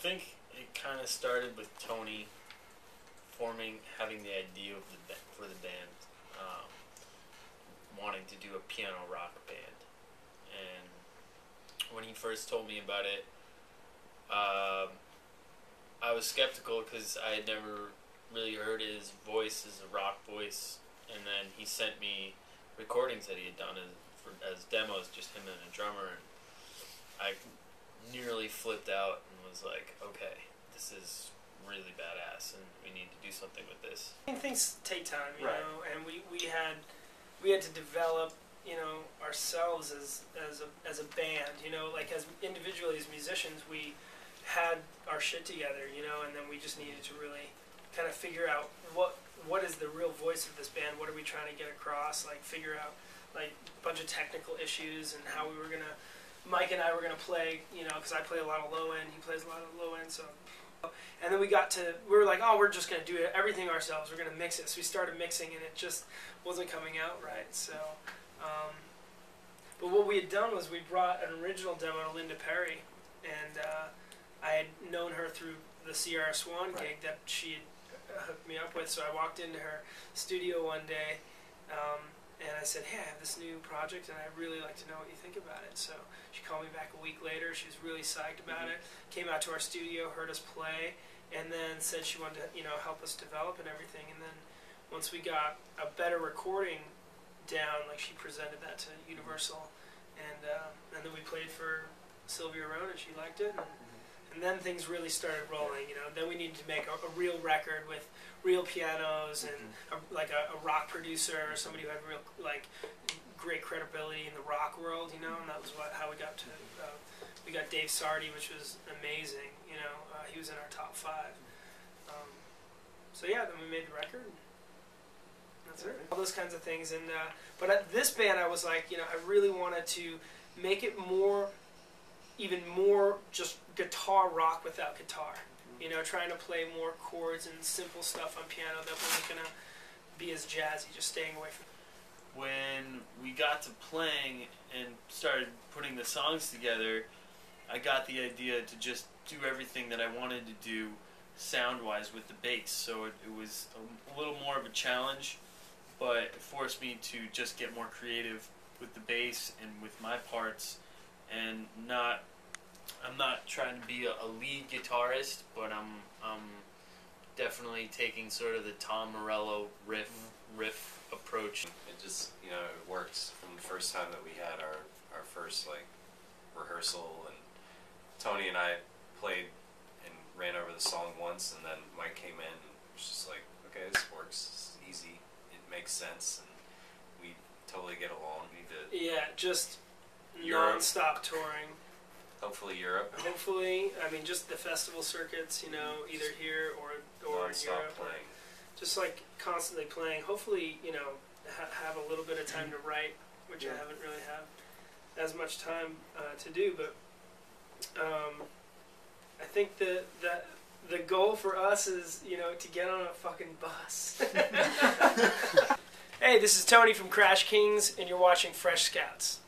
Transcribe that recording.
think it kind of started with Tony having the idea of for the band, wanting to do a piano rock band. And when he first told me about it, I was skeptical because I had never really heard his voice as a rock voice. And then he sent me recordings that he had done as demos, just him and a drummer. And I nearly flipped out and was like, okay, this is really badass, and we need to do something with this. I mean, things take time, you Right. know, and we had to develop, you know, ourselves as a band, you know, like as individually as musicians, we had our shit together, you know, and then we just needed to really kind of figure out what is the real voice of this band, what are we trying to get across, like figure out like a bunch of technical issues and how we were gonna, Mike and I were gonna play, you know, because I play a lot of low end, he plays a lot of low end, so. And then we were like, oh, we're just going to do everything ourselves. We're going to mix it. So we started mixing, and it just wasn't coming out right. So, but what we had done was we brought an original demo to Linda Perry, and I had known her through the Sierra Swan gig that she had hooked me up with. So I walked into her studio one day, and I said, hey, I have this new project, and I'd really like to know what you think about it. So she called me back a week later. She was really psyched about it. Came out to our studio, heard us play, and then said she wanted to, you know, help us develop and everything. And then once we got a better recording down, like she presented that to Universal, and then we played for Sylvia Rohn, and she liked it. And then things really started rolling, you know. Then we needed to make a real record with real pianos and like a rock producer or somebody who had real like great credibility in the rock world, you know. And that was how we got to we got Dave Sardi, which was amazing, you know. He was in our top 5. So yeah, then we made the record. That's it. All those kinds of things, and but at this band, I was like, you know, I really wanted to make it even more just guitar rock without guitar. You know, trying to play more chords and simple stuff on piano that wasn't going to be as jazzy, just staying away from it. When we got to playing and started putting the songs together, I got the idea to just do everything that I wanted to do sound-wise with the bass. So it was a little more of a challenge, but it forced me to just get more creative with the bass and with my parts, and I'm not trying to be a lead guitarist, but I'm definitely taking sort of the Tom Morello riff approach. It just, you know, it worked from the first time that we had our first like rehearsal, and Tony and I played and ran over the song once, and then Mike came in and was just like, okay, this works, it's easy, it makes sense, and we totally get along. We did. Yeah, just Europe. non-stop touring. Hopefully Europe. Hopefully, I mean, just the festival circuits, you know, either here or in Europe. Playing. Just like constantly playing. Hopefully, you know, have a little bit of time to write, which I haven't really had as much time to do. But I think the goal for us is, you know, to get on a fucking bus. Hey, this is Tony from Crash Kings, and you're watching Fresh Scouts.